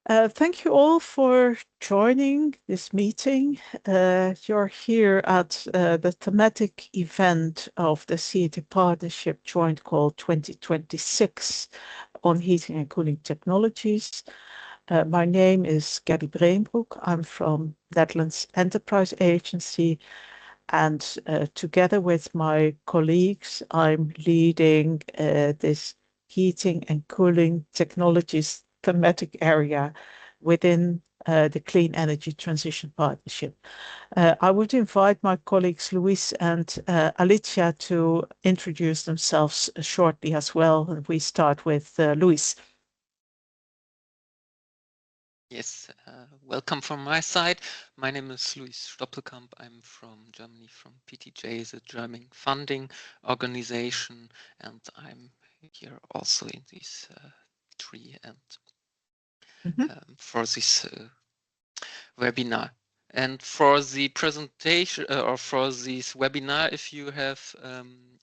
Thank you all for joining this meeting. You're here at the thematic event of the CET Partnership Joint Call 2026 on heating and cooling technologies. My name is Gabby Breenbroek. I'm from Netherlands Enterprise Agency, and together with my colleagues, I'm leading this heating and cooling technologies thematic area within the Clean Energy Transition Partnership. I would invite my colleagues Luis and Alicia to introduce themselves shortly as well. We start with Luis. Yes, welcome from my side. My name is Luis Stoppelkamp. I'm from Germany, from PTJ, the German funding organization, and I'm here also in this tree and for this webinar. And for the presentation or for this webinar, if you have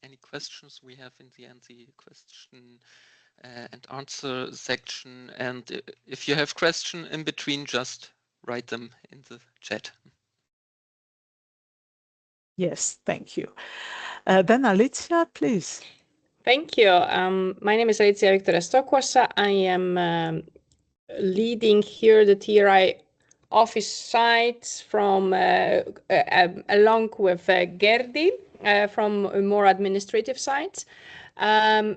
any questions, we have in the end the question and answer section. And if you have question in between, just write them in the chat. Yes, thank you. Then Alicia, please. Thank you. My name is Alicia Victoria Stockwassa. I am leading here the TRI office sites from along with Gerdi from more administrative sites. And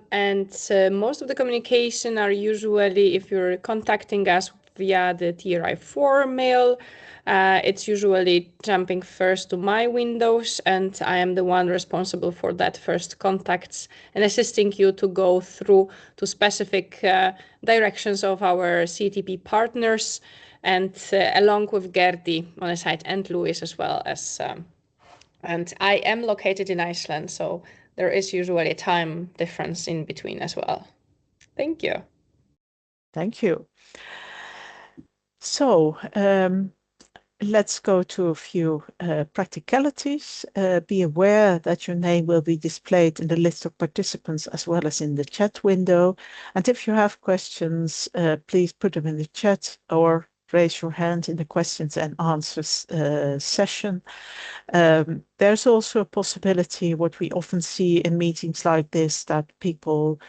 most of the communication are usually, if you're contacting us via the TRI4 mail, it's usually jumping first to my windows, and I am the one responsible for that first contacts and assisting you to go through to specific directions of our CTP partners, and along with Gerdi on the site and Luis as well as. And I am located in Iceland, so there is usually a time difference in between as well. Thank you. Thank you. So let's go to a few practicalities. Be aware that your name will be displayed in the list of participants as well as in the chat window. And if you have questions, please put them in the chat or raise your hand in the questions and answers session. There's also a possibility, what we often see in meetings like this, that people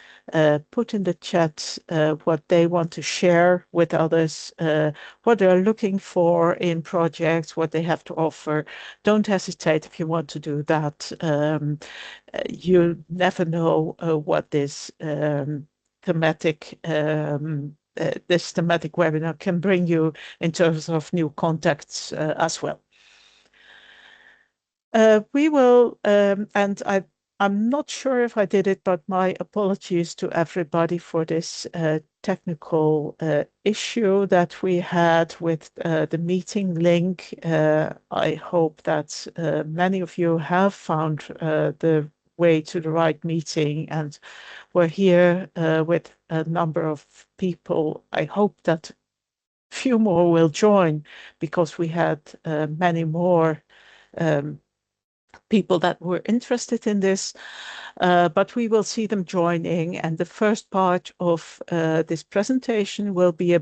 put in the chat what they want to share with others, what they're looking for in projects, what they have to offer. Don't hesitate if you want to do that. You never know what this thematic this thematic webinar can bring you in terms of new contacts as well. We will, and I'm not sure if I did it, but my apologies to everybody for this technical issue that we had with the meeting link. I hope that many of you have found the way to the right meeting, and we're here with a number of people. I hope that few more will join, because we had many more people that were interested in this, but we will see them joining. And the first part of this presentation will be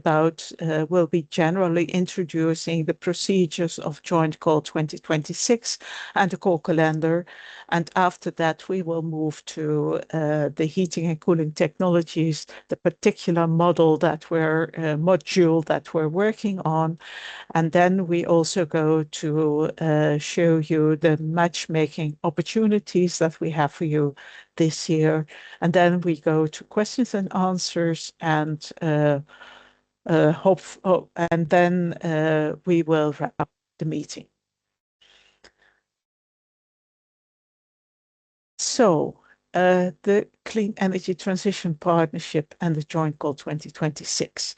generally introducing the procedures of Joint Call 2026 and the call calendar. And after that, we will move to the heating and cooling technologies, the particular module that we're working on. And then we also go to show you the matchmaking opportunities that we have for you this year. And then we go to questions and answers, and then we will wrap up the meeting. So the Clean Energy Transition Partnership and the Joint Call 2026.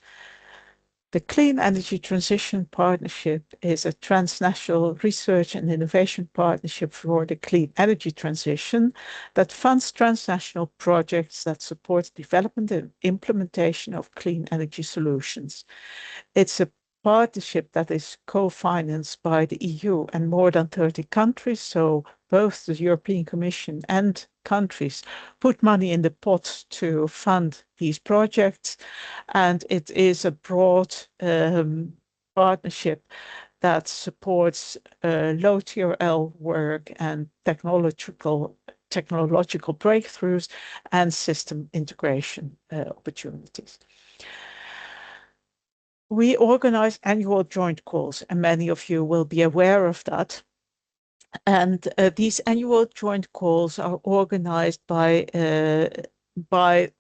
The Clean Energy Transition Partnership is a transnational research and innovation partnership for the clean energy transition that funds transnational projects that support development and implementation of clean energy solutions. It's a partnership that is co-financed by the EU and more than 30 countries, so both the European Commission and countries put money in the pot to fund these projects. And it is a broad partnership that supports low TRL work and technological breakthroughs and system integration opportunities. We organize annual joint calls, and many of you will be aware of that. And these annual joint calls are organized by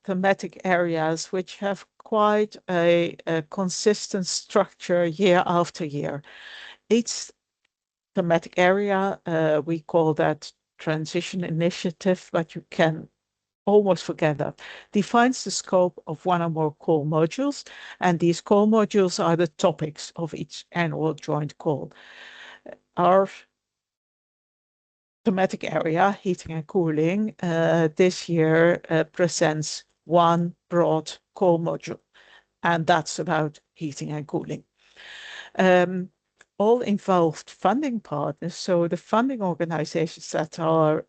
thematic areas, which have quite a consistent structure year after year. Each thematic area, we call that transition initiative, but you can almost forget that, defines the scope of one or more call modules, and these call modules are the topics of each annual joint call. Our thematic area, heating and cooling, this year presents one broad call module, and that's about heating and cooling. All involved funding partners, so the funding organizations that are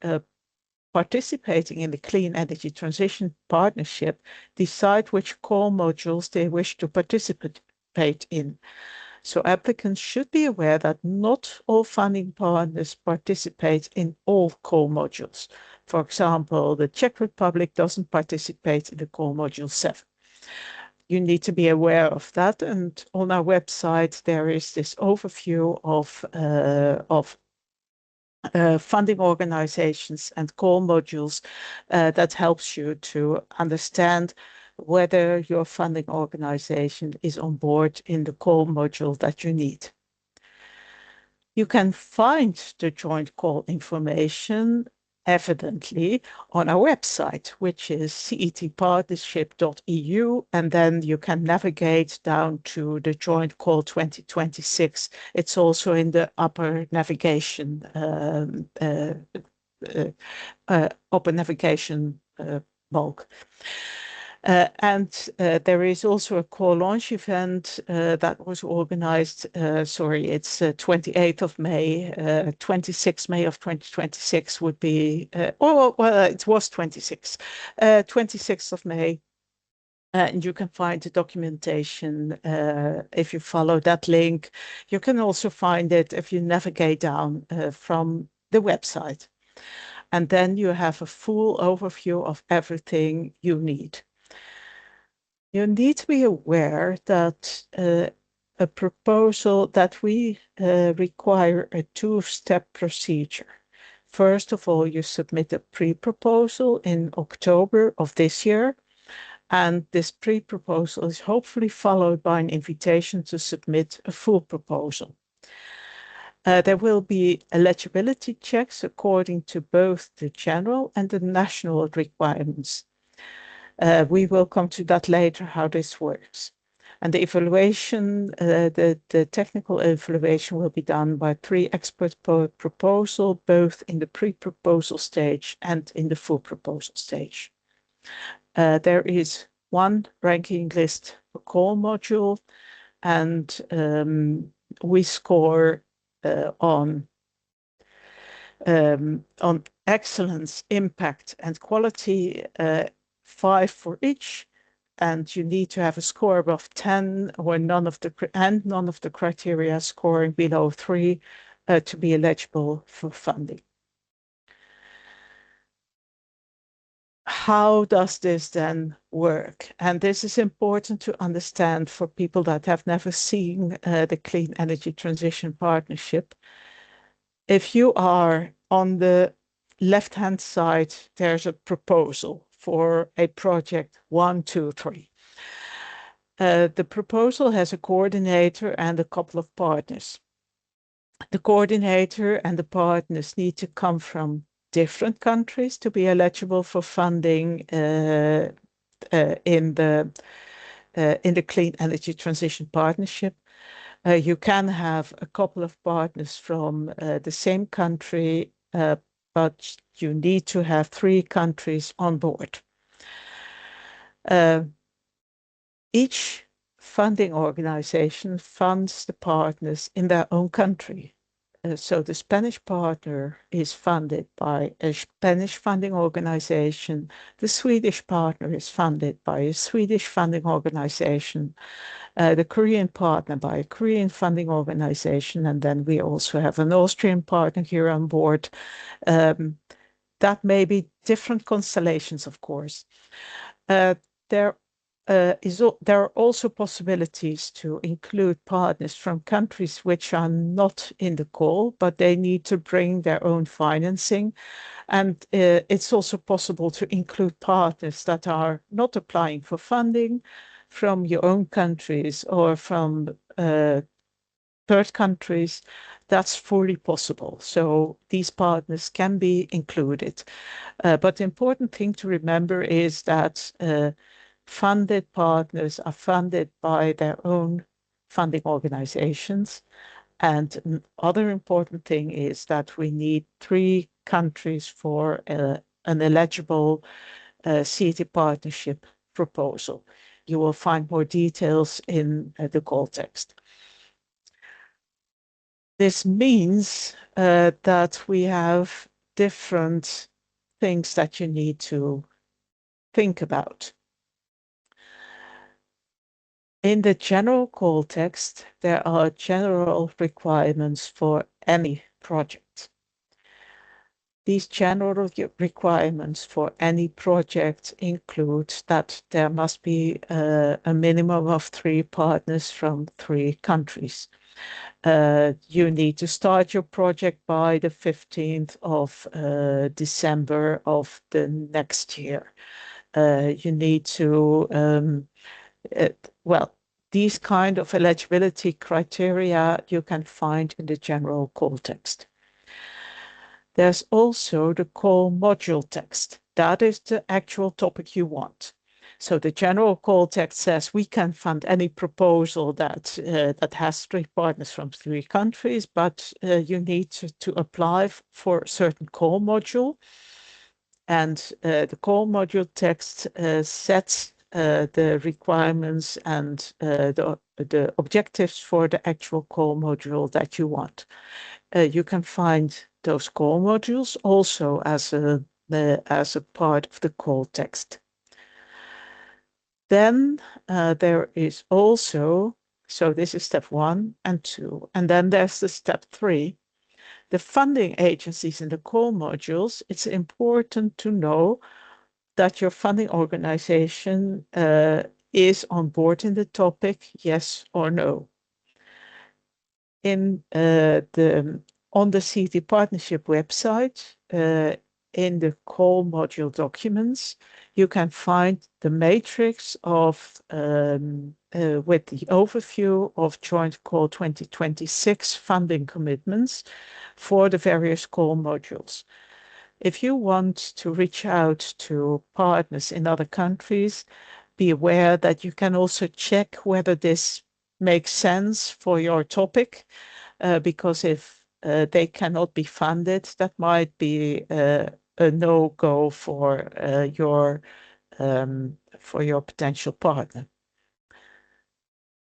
participating in the Clean Energy Transition Partnership, decide which call modules they wish to participate in. So applicants should be aware that not all funding partners participate in all call modules. For example, the Czech Republic doesn't participate in the call module 7. You need to be aware of that, and on our website there is this overview of funding organizations and call modules that helps you to understand whether your funding organization is on board in the call module that you need. You can find the joint call information evidently on our website, which is cetpartnership.eu, and then you can navigate down to the joint call 2026. It's also in the upper navigation bulk. And there is also a call launch event that was organized, it's 28th of May, 26th May of 2026 would be, it was 26th of May. And you can find the documentation if you follow that link. You can also find it if you navigate down from the website. And then you have a full overview of everything you need. You need to be aware that a proposal that we require a two-step procedure. First of all, you submit a pre-proposal in October of this year, and this pre-proposal is hopefully followed by an invitation to submit a full proposal. There will be eligibility checks according to both the general and the national requirements. We will come to that later, how this works. And the evaluation, the technical evaluation will be done by 3 experts per proposal, both in the pre-proposal stage and in the full proposal stage. There is 1 ranking list per call module, and we score on excellence, impact, and quality, 5 for each, and you need to have a score above 10 or none of the criteria scoring below 3 to be eligible for funding. How does this then work? And this is important to understand for people that have never seen the Clean Energy Transition Partnership. If you are on the left-hand side, there's a proposal for a project 1, 2, 3. The proposal has a coordinator and a couple of partners. The coordinator and the partners need to come from different countries to be eligible for funding in the Clean Energy Transition Partnership. You can have a couple of partners from the same country, but you need to have 3 countries on board. Each funding organization funds the partners in their own country. so the Spanish partner is funded by a Spanish funding organization. The Swedish partner is funded by a Swedish funding organization. The Korean partner by a Korean funding organization. And then we also have an Austrian partner here on board. That may be different constellations, of course. There are also possibilities to include partners from countries which are not in the call, but they need to bring their own financing. And it's also possible to include partners that are not applying for funding from your own countries or from third countries. That's fully possible. So these partners can be included. But the important thing to remember is that funded partners are funded by their own funding organizations. And another important thing is that we need 3 countries for an eligible CET partnership proposal. You will find more details in the call text. This means that we have different things that you need to think about. In the general call text, there are general requirements for any project. These general requirements for any project include that there must be a minimum of 3 partners from 3 countries. You need to start your project by the 15th of December of the next year. You need to, these kind of eligibility criteria you can find in the general call text. There's also the call module text. That is the actual topic you want. So the general call text says we can fund any proposal that has 3 partners from 3 countries, but you need to apply for a certain call module. And the call module text sets the requirements and the objectives for the actual call module that you want. You can find those call modules also as a part of the call text. Then there is also, so this is step 1 and 2, and then there's the step 3. The funding agencies in the call modules, it's important to know that your funding organization is on board in the topic, yes or no. On the CET Partnership website, in the call module documents, you can find the matrix of with the overview of Joint Call 2026 funding commitments for the various call modules. If you want to reach out to partners in other countries, be aware that you can also check whether this makes sense for your topic, because if they cannot be funded, that might be a no-go for your potential partner.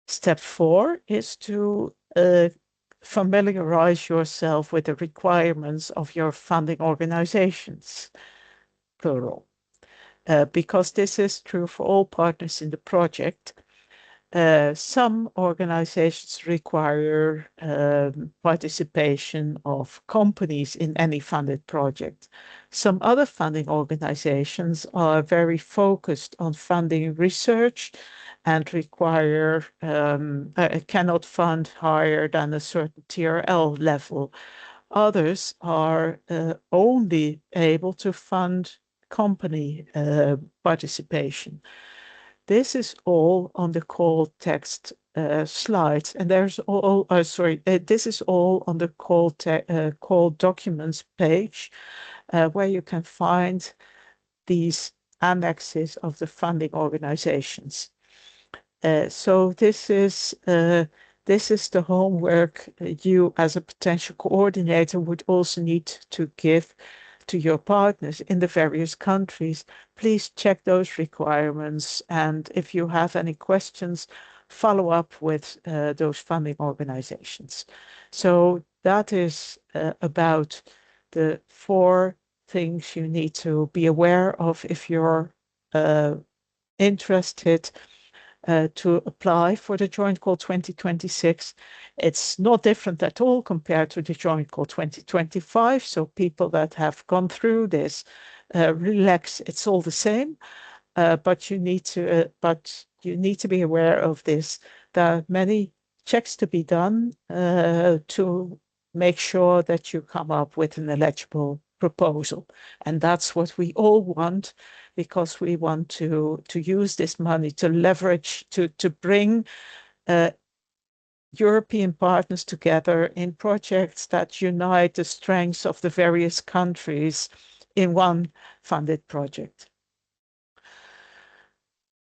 Step 4 is to familiarize yourself with the requirements of your funding organizations, plural, because this is true for all partners in the project. Some organizations require participation of companies in any funded project. Some other funding organizations are very focused on funding research and require cannot fund higher than a certain TRL level. Others are only able to fund company participation. This is all on the call text slides, and there's all. This is all on the call documents page, where you can find these annexes of the funding organizations. So this is the homework you, as a potential coordinator, would also need to give to your partners in the various countries. Please check those requirements, and if you have any questions, follow up with those funding organizations. So that is about the 4 things you need to be aware of if you're interested to apply for the Joint Call 2026. It's not different at all compared to the Joint Call 2025. So people that have gone through this, relax, it's all the same. But you need to be aware of this. There are many checks to be done to make sure that you come up with an eligible proposal. And that's what we all want, because we want to use this money to leverage, to bring European partners together in projects that unite the strengths of the various countries in one funded project.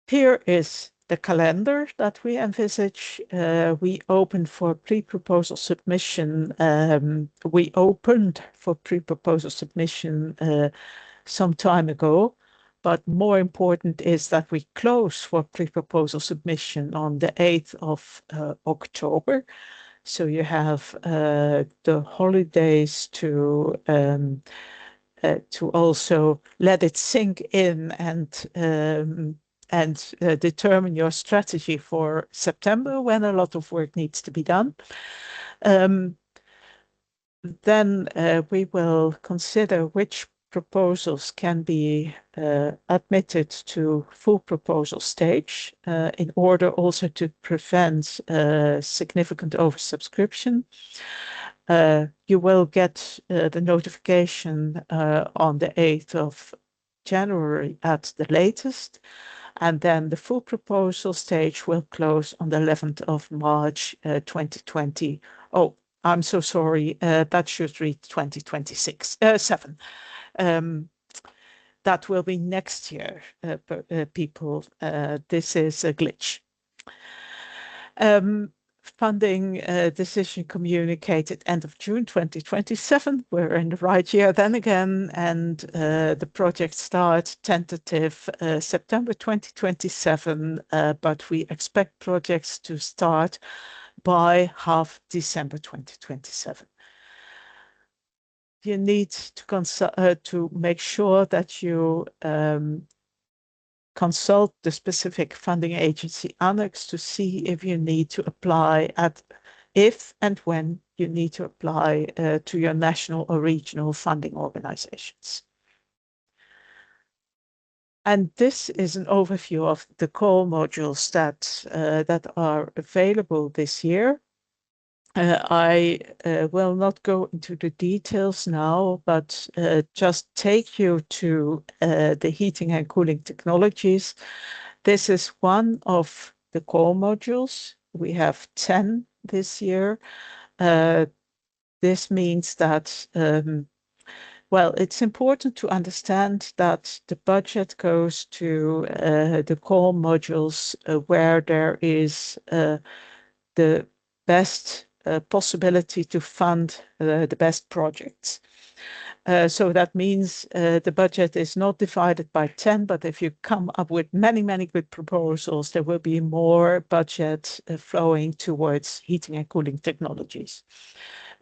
Here is the calendar that we envisage. We opened for pre-proposal submission. We opened for pre-proposal submission some time ago, but more important is that we close for pre-proposal submission on the 8th of October. So you have the holidays to also let it sink in and determine your strategy for September, when a lot of work needs to be done. Then we will consider which proposals can be admitted to full proposal stage in order also to prevent significant oversubscription. You will get the notification on the 8th of January at the latest. And then the full proposal stage will close on the 11th of March 2020. Oh, I'm so sorry. That should read 2026, 7. That will be next year, people. This is a glitch. Funding decision communicated end of June 2027. We're in the right year then again, and the project start tentative September 2027, but we expect projects to start by half December 2027. You need to make sure that you consult the specific funding agency annex to see if you need to apply if and when you need to apply to your national or regional funding organizations. And this is an overview of the call modules that are available this year. I will not go into the details now, but just take you to the heating and cooling technologies. This is one of the core modules. We have 10 this year. This means that, well, it's important to understand that the budget goes to the core modules where there is the best possibility to fund the best projects. So that means the budget is not divided by 10, but if you come up with many, many good proposals, there will be more budget flowing towards heating and cooling technologies.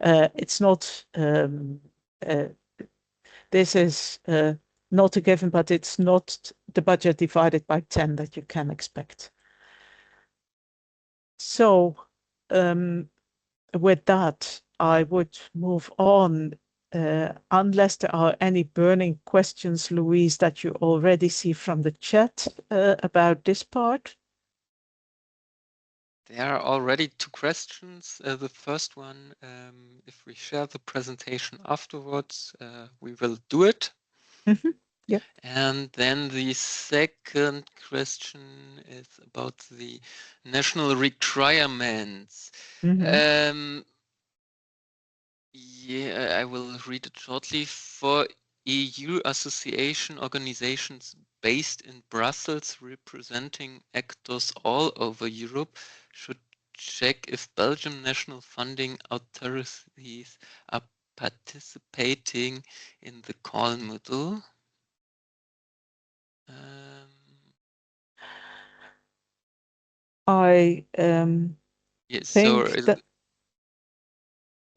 It's not, this is not a given, but it's not the budget divided by 10 that you can expect. So with that, I would move on, unless there are any burning questions, Louise, that you already see from the chat about this part. There are already 2 questions. The first one, if we share the presentation afterwards, we will do it. Mm-hmm. Yeah. And then the second question is about the national requirements. Mm-hmm. Yeah, I will read it shortly. For EU association organizations based in Brussels representing actors all over Europe should check if Belgium national funding authorities are participating in the call model. I Yes, think so that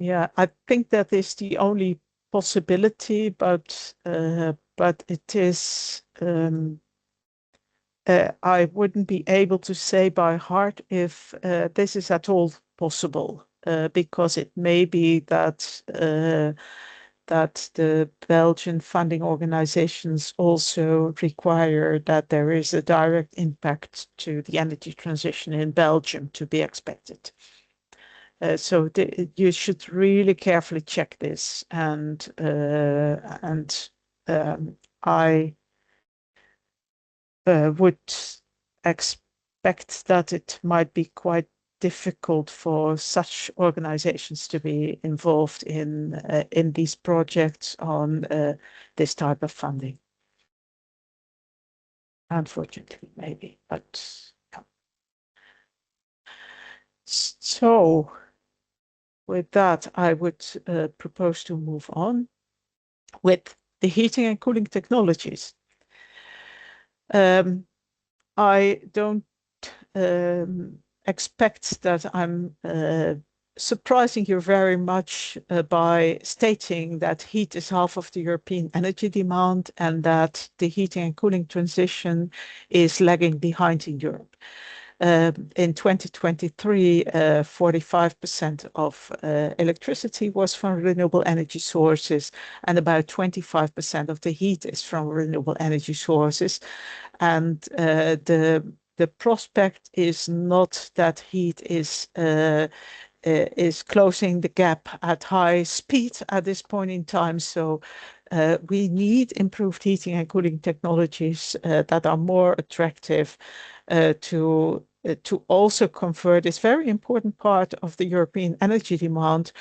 Yeah, I think that is the only possibility, but it is I wouldn't be able to say by heart if this is at all possible, because it may be that that the Belgian funding organizations also require that there is a direct impact to the energy transition in Belgium to be expected. So you should really carefully check this, and I would expect that it might be quite difficult for such organizations to be involved in these projects on this type of funding. Unfortunately, maybe, but yeah. So with that, I would propose to move on with the heating and cooling technologies. I don't expect that I'm surprising you very much by stating that heat is half of the European energy demand and that the heating and cooling transition is lagging behind in Europe. In 2023, 45% of electricity was from renewable energy sources, and about 25% of the heat is from renewable energy sources. And the prospect is not that heat is closing the gap at high speed at this point in time. So we need improved heating and cooling technologies that are more attractive to also convert this very important part of the European energy demand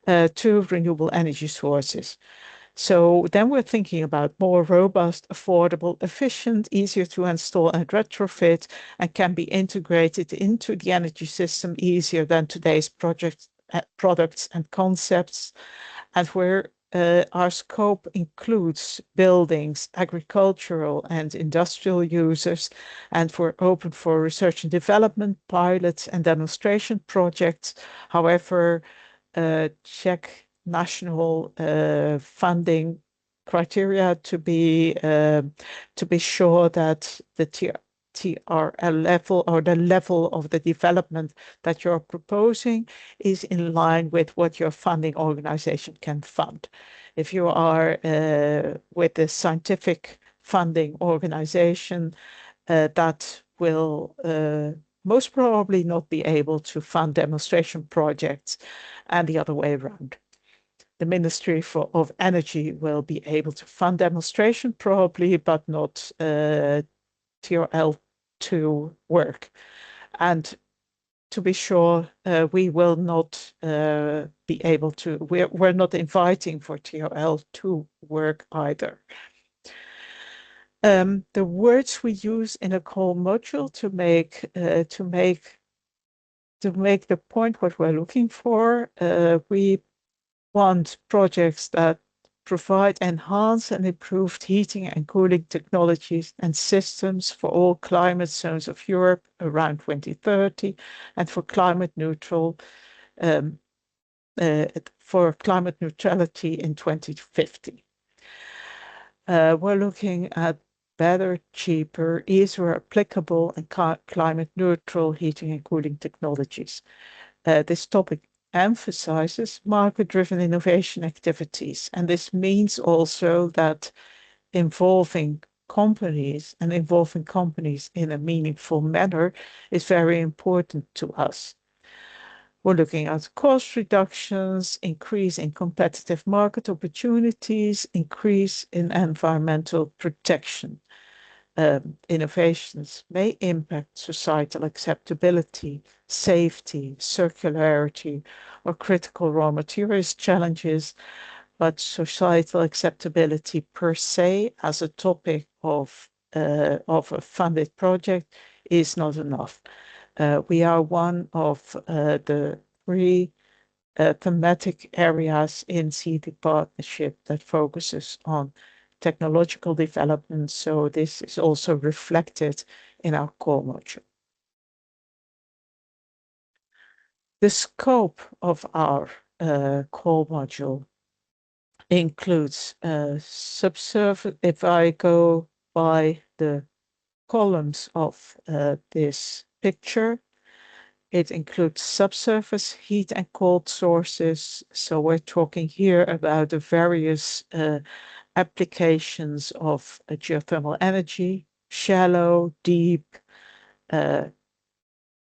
to renewable energy sources. So then we're thinking about more robust, affordable, efficient, easier to install and retrofit, and can be integrated into the energy system easier than today's products and concepts, and where our scope includes buildings, agricultural and industrial users, and we're open for research and development, pilots and demonstration projects. However, check national funding criteria to be sure that the TRL level or the level of the development that you're proposing is in line with what your funding organization can fund. If you are with a scientific funding organization, that will most probably not be able to fund demonstration projects, and the other way around. The Ministry of Energy will be able to fund demonstration probably, but not TRL2 work. And to be sure, we will not be able to, we're not inviting for TRL2 work either. The words we use in a call module to make the point what we're looking for, we want projects that provide enhanced and improved heating and cooling technologies and systems for all climate zones of Europe around 2030, and for climate neutral for climate neutrality in 2050. We're looking at better, cheaper, easier applicable and climate neutral heating and cooling technologies. This topic emphasizes market-driven innovation activities, and this means also that involving companies in a meaningful manner is very important to us. We're looking at cost reductions, increase in competitive market opportunities, increase in environmental protection. Innovations may impact societal acceptability, safety, circularity, or critical raw materials challenges, but societal acceptability per se as a topic of a funded project is not enough. We are one of the three thematic areas in CD Partnership that focuses on technological development, so this is also reflected in our core module. The scope of our core module includes subsurface. If I go by the columns of this picture, it includes subsurface heat and cold sources. So we're talking here about the various applications of geothermal energy, shallow, deep,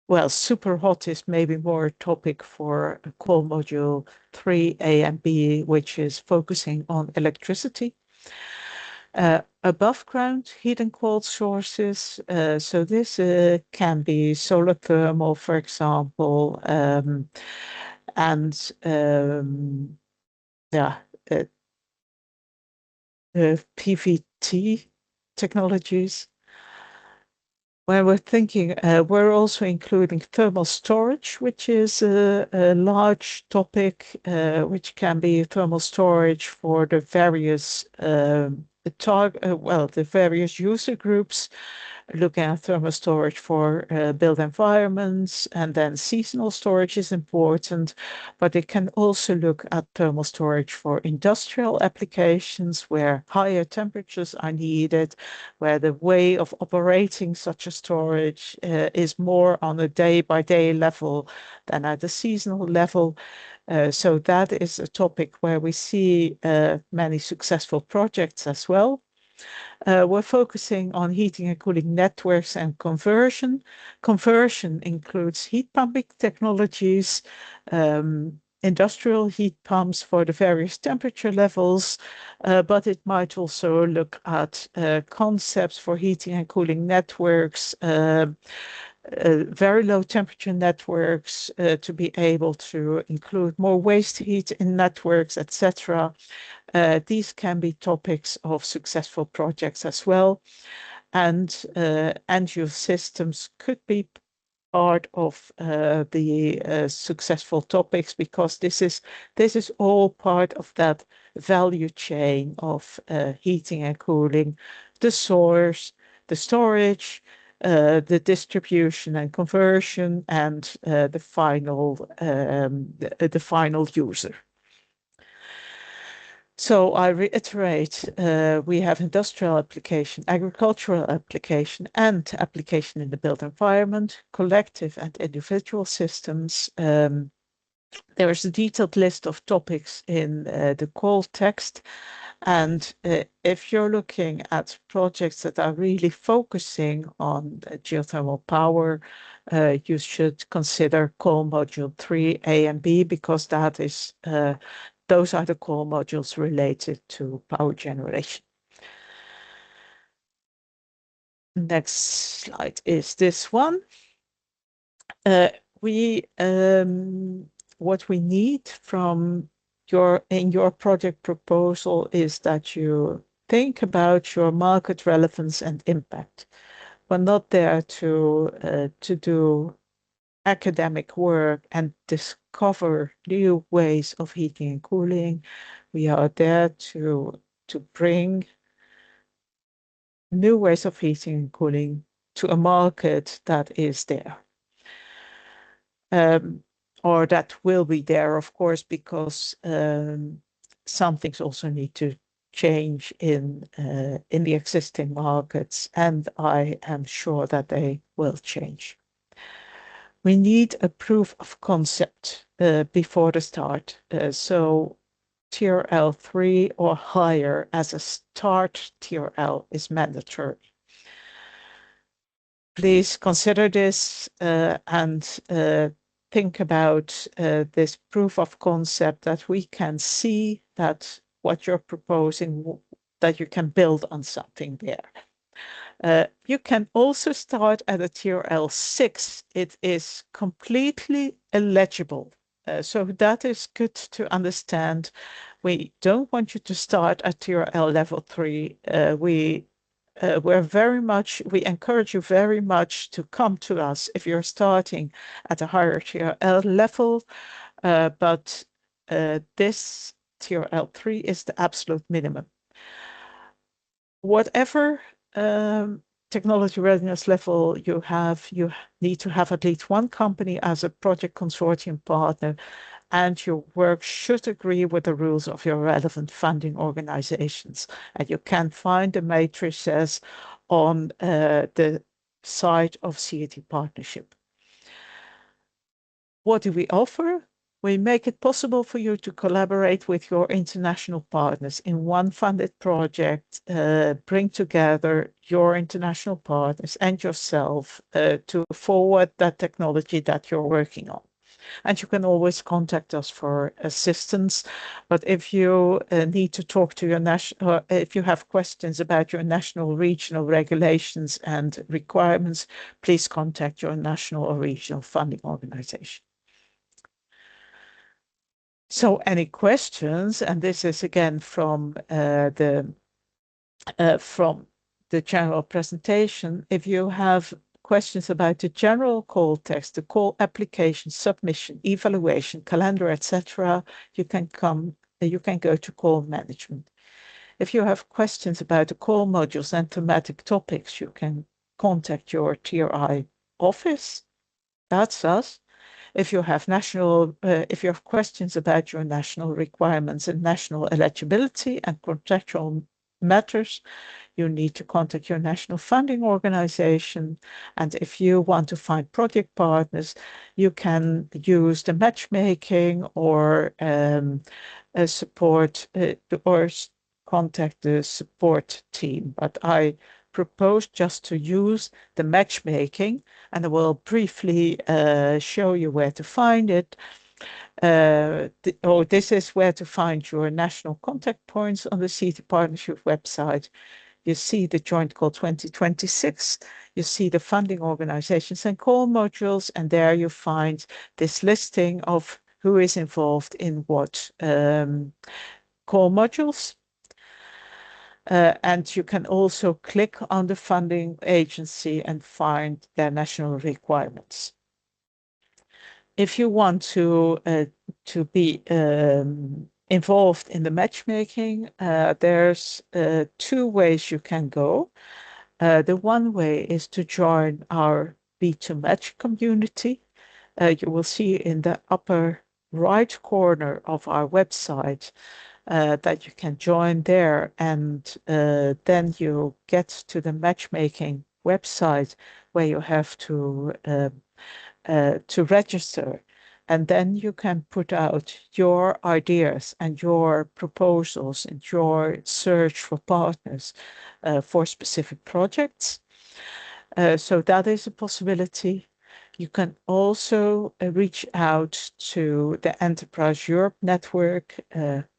well, super hot is maybe more a topic for core module 3A and B, which is focusing on electricity. Above ground heat and cold sources. So this can be solar thermal, for example, and yeah, PVT technologies. When we're thinking, we're also including thermal storage, which is a large topic, which can be thermal storage for the various the various user groups, looking at thermal storage for built environments, and then seasonal storage is important, but it can also look at thermal storage for industrial applications where higher temperatures are needed, where the way of operating such a storage is more on a day-by-day level than at a seasonal level. So that is a topic where we see many successful projects as well. We're focusing on heating and cooling networks and conversion. Conversion includes heat pumping technologies, industrial heat pumps for the various temperature levels, but it might also look at concepts for heating and cooling networks, very low temperature networks to be able to include more waste heat in networks, etc. These can be topics of successful projects as well. And end-use systems could be part of the successful topics, because this is all part of that value chain of heating and cooling, the source, the storage, the distribution and conversion, and the final user. So I reiterate, we have industrial application, agricultural application, and application in the built environment, collective and individual systems. There is a detailed list of topics in the call text. And if you're looking at projects that are really focusing on geothermal power, you should consider core module 3A and B, because that is those are the core modules related to power generation. Next slide is this one. What we need from your project proposal is that you think about your market relevance and impact. We're not there to do academic work and discover new ways of heating and cooling. We are there to bring new ways of heating and cooling to a market that is there. Or that will be there, of course, because some things also need to change in the existing markets, and I am sure that they will change. We need a proof of concept before the start. So TRL 3 or higher as a start TRL is mandatory. Please consider this and think about this proof of concept, that we can see that what you're proposing, that you can build on something there. You can also start at a TRL 6. It is completely eligible. So that is good to understand. We don't want you to start at TRL level 3. We encourage you very much to come to us if you're starting at a higher TRL level, but this TRL 3 is the absolute minimum. Whatever technology readiness level you have, you need to have at least one company as a project consortium partner, and your work should agree with the rules of your relevant funding organizations. And you can find the matrices on the site of CET Partnership. What do we offer? We make it possible for you to collaborate with your international partners in one funded project, bring together your international partners and yourself to forward that technology that you're working on. And you can always contact us for assistance. But if you need to talk to your national, if you have questions about your national, regional regulations and requirements, please contact your national or regional funding organization. So any questions, and this is again from the general presentation. If you have questions about the general call text, the call application, submission, evaluation, calendar, etc., you can go to call management. If you have questions about the call modules and thematic topics, you can contact your TRI office. That's us. If you have questions about your national requirements and national eligibility and contractual matters, you need to contact your national funding organization. And if you want to find project partners, you can use the matchmaking or support or contact the support team. But I propose just to use the matchmaking, and I will briefly show you where to find it. This is where to find your national contact points on the CET Partnership website. You see the Joint Call 2026, you see the funding organizations and call modules, and there you find this listing of who is involved in what call modules. And you can also click on the funding agency and find their national requirements. If you want to be involved in the matchmaking, there's 2 ways you can go. The one way is to join our B2Match community. You will see in the upper right corner of our website that you can join there, and then you get to the matchmaking website where you have to register, and then you can put out your ideas and your proposals and your search for partners for specific projects. So that is a possibility. You can also reach out to the Enterprise Europe Network.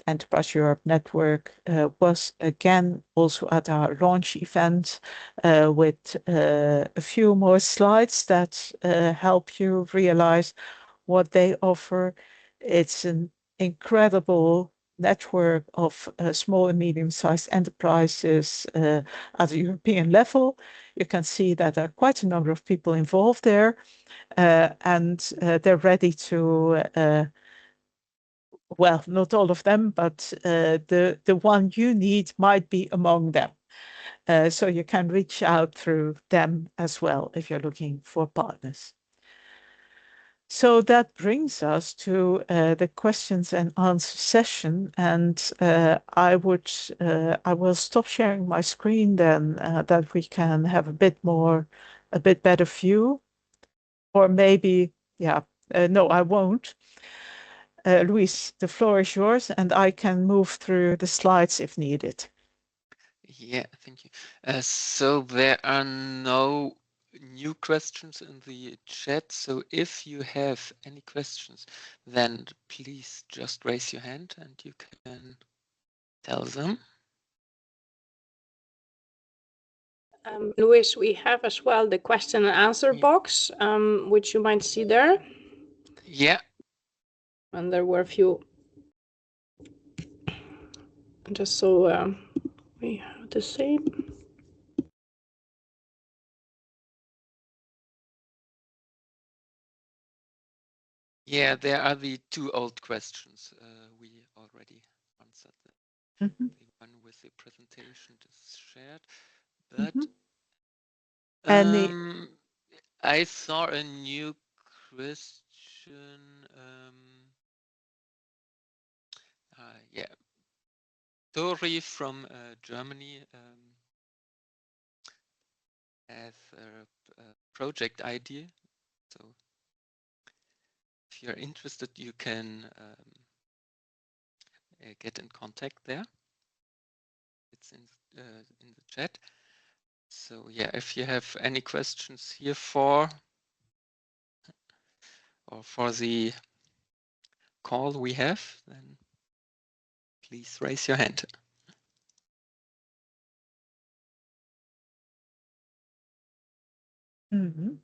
Enterprise Europe Network was again also at our launch event with a few more slides that help you realize what they offer. It's an incredible network of small and medium-sized enterprises at a European level. You can see that there are quite a number of people involved there, and they're ready to, well, not all of them, but the one you need might be among them. So you can reach out through them as well if you're looking for partners. So that brings us to the questions and answer session, and I will stop sharing my screen then, that we can have a bit better view, or maybe, yeah, no, I won't. Luis, the floor is yours, and I can move through the slides if needed. Yeah, thank you. So there are no new questions in the chat. So if you have any questions, then please just raise your hand and you can tell them. Luis, we have as well the question and answer box, which you might see there. Yeah. And there were a few. Just so we have the same. Yeah, there are the 2 old questions. We already answered them. Mm-hmm. The one with the presentation is shared, but I saw a new question. Dori from Germany has a project idea. So if you're interested, you can get in contact there. It's in the chat. So yeah, if you have any questions here for the call we have, then please raise your hand. Mm-hmm.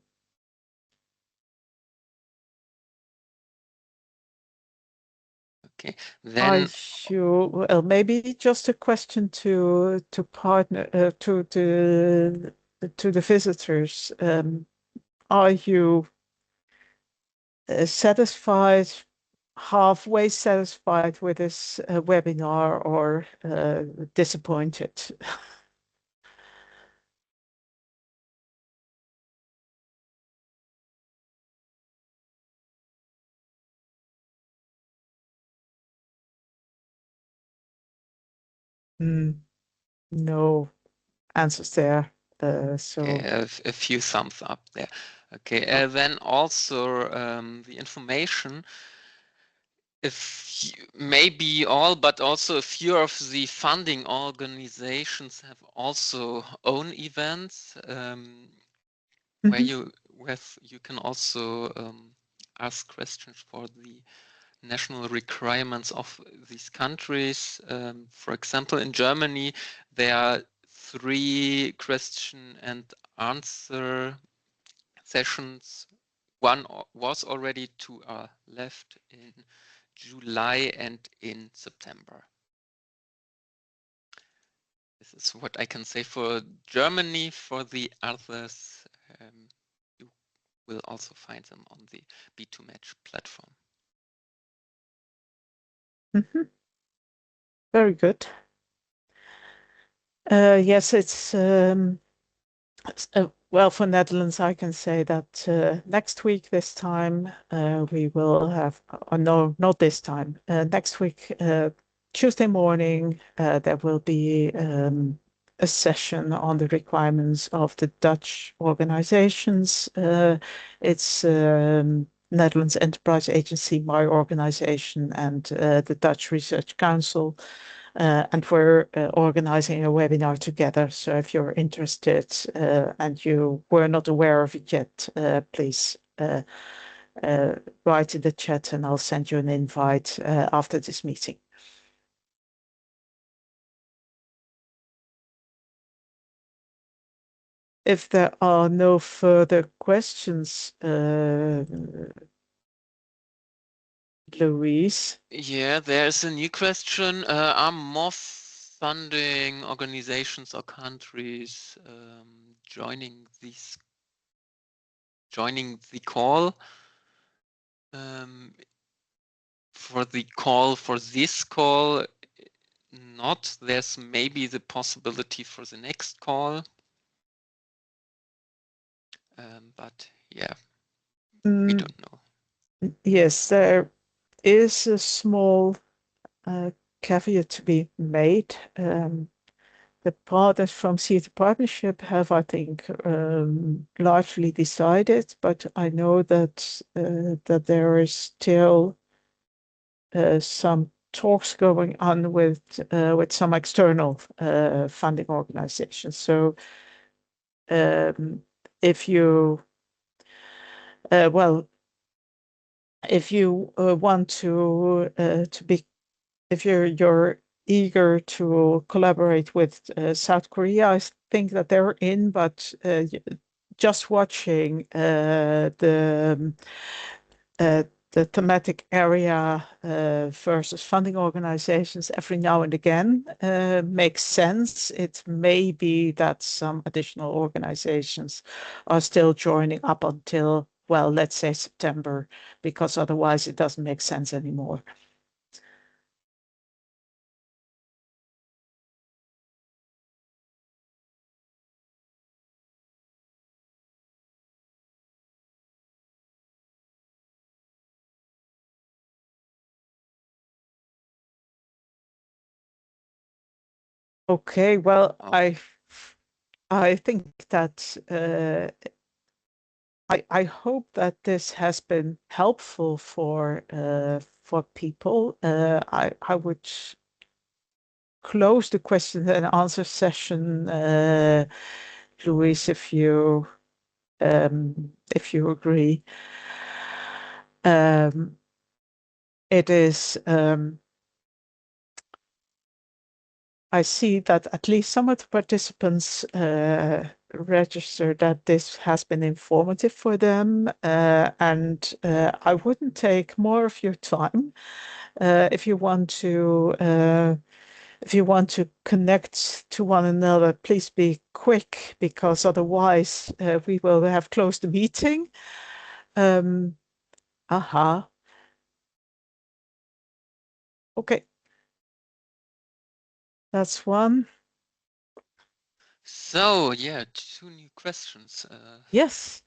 Okay, then well, maybe just a question to partner to the visitors. Are you satisfied, halfway satisfied with this webinar, or disappointed? No answers there. So okay, a few thumbs up there. Okay, then also the information. Maybe all, but also a few of the funding organizations have also own events where you can also ask questions for the national requirements of these countries. For example, in Germany, there are 3 question and answer sessions. One was already, 2 are left in July and in September. This is what I can say for Germany. For the others, you will also find them on the B2Match platform. Very good. Yes, it's well, for Netherlands, I can say that next week, this time, we will have, no, not this time. Next week, Tuesday morning, there will be a session on the requirements of the Dutch organizations. It's Netherlands Enterprise Agency, my organization, and the Dutch Research Council. And we're organizing a webinar together. So if you're interested and you were not aware of it yet, please write in the chat and I'll send you an invite after this meeting. If there are no further questions, Louise. Yeah, there's a new question. Are more funding organizations or countries joining the call? For this call, not. There's maybe the possibility for the next call. But yeah, we don't know. Yes, there is a small caveat to be made. The partners from Theatre Partnership have, I think, largely decided, but I know that there is still some talks going on with some external funding organizations. So if you if you want to be, if you're eager to collaborate with South Korea, I think that they're in, but just watching the thematic area versus funding organizations every now and again makes sense. It may be that some additional organizations are still joining up until, well, let's say September, because otherwise it doesn't make sense anymore. Okay, well, Oh. I think that I hope that this has been helpful for people. I would close the question and answer session, Louise, if you agree. It is. I see that at least some of the participants register that this has been informative for them, and I wouldn't take more of your time. If you want to connect to one another, please be quick, because otherwise we will have closed the meeting. Aha. Okay. That's one. So yeah, 2 new questions. Yes.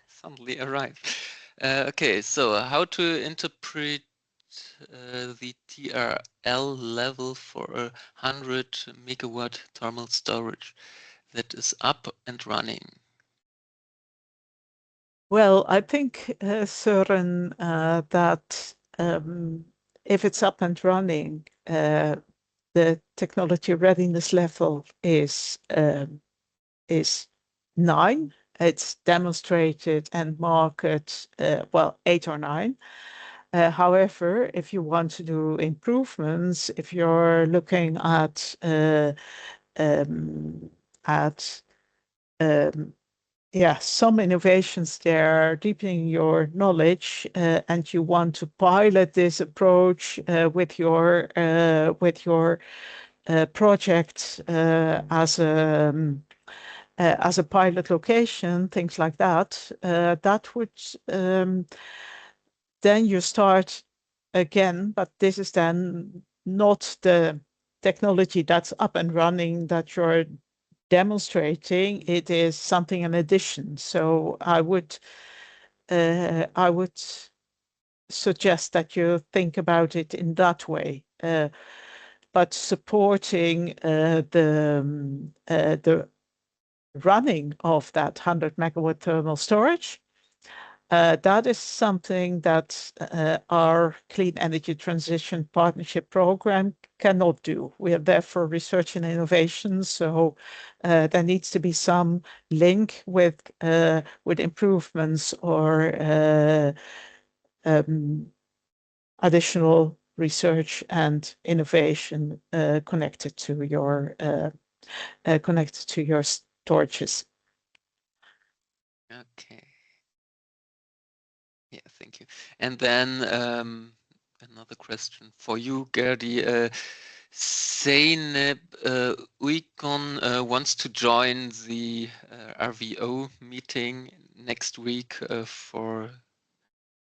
Suddenly arrived. Okay, so how to interpret the TRL level for a 100 megawatt thermal storage that is up and running? Well, I think, Søren, that if it's up and running, the technology readiness level is 9. It's demonstrated and market, well, 8 or 9. However, if you want to do improvements, if you're looking at some innovations there, deepening your knowledge, and you want to pilot this approach with your project as a pilot location, things like that. That would then you start again, but this is then not the technology that's up and running that you're demonstrating. It is something in addition. So I would suggest that you think about it in that way. But supporting the running of that 100 megawatt thermal storage, that is something that our Clean Energy Transition Partnership Program cannot do. We are there for research and innovation, so there needs to be some link with improvements or additional research and innovation connected to your storages. Okay. Yeah, thank you. And then another question for you, Gerdy. Zeynep Uykon wants to join the RVO meeting next week for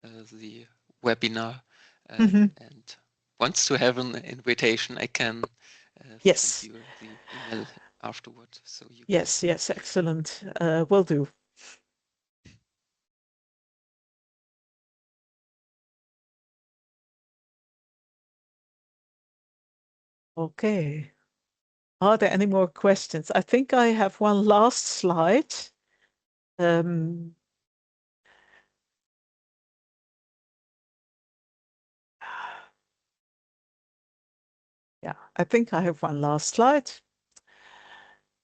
the webinar and wants to have an invitation. I can Yes. send you the email afterward. So you yes, excellent. Will do. Okay. Are there any more questions? I think I have one last slide. Yeah, I think I have one last slide.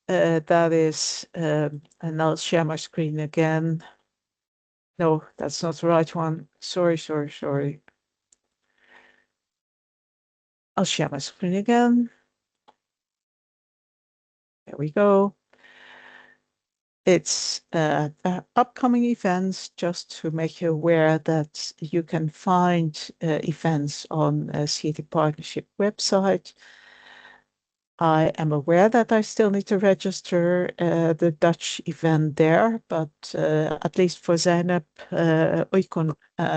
That is, and I'll share my screen again. No, that's not the right one. Sorry. I'll share my screen again. There we go. It's upcoming events, just to make you aware that you can find events on CETIC Partnership website. I am aware that I still need to register the Dutch event there, but at least for Zeynep Uykon,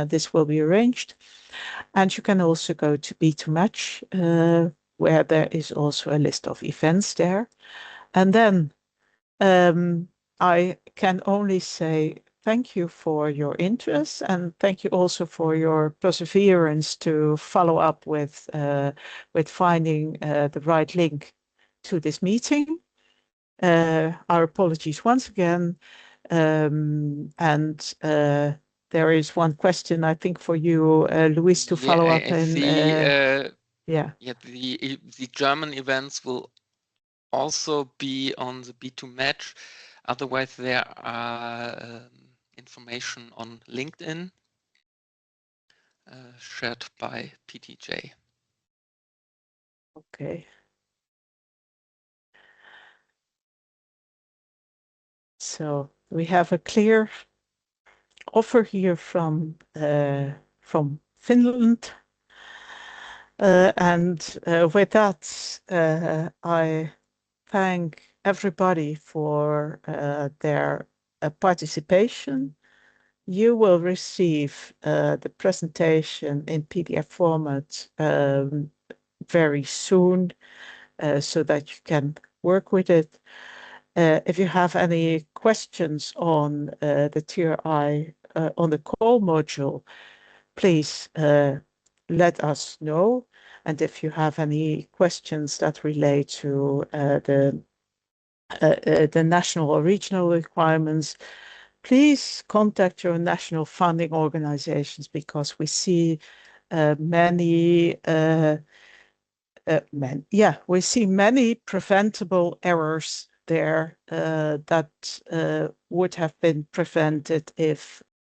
this will be arranged. And you can also go to B2Match, where there is also a list of events there. And then I can only say thank you for your interest, and thank you also for your perseverance to follow up with finding the right link to this meeting. Our apologies once again. And there is one question, I think, for you, Luis, to follow up. Yeah, the German events will also be on the B2Match. Otherwise, there are information on LinkedIn shared by PTJ. Okay. So we have a clear offer here from Finland. And with that, I thank everybody for their participation. You will receive the presentation in PDF format very soon so that you can work with it. If you have any questions on the TRI on the call module, please let us know. And if you have any questions that relate to the national or regional requirements, please contact your national funding organizations, because we see many preventable errors there that would have been prevented if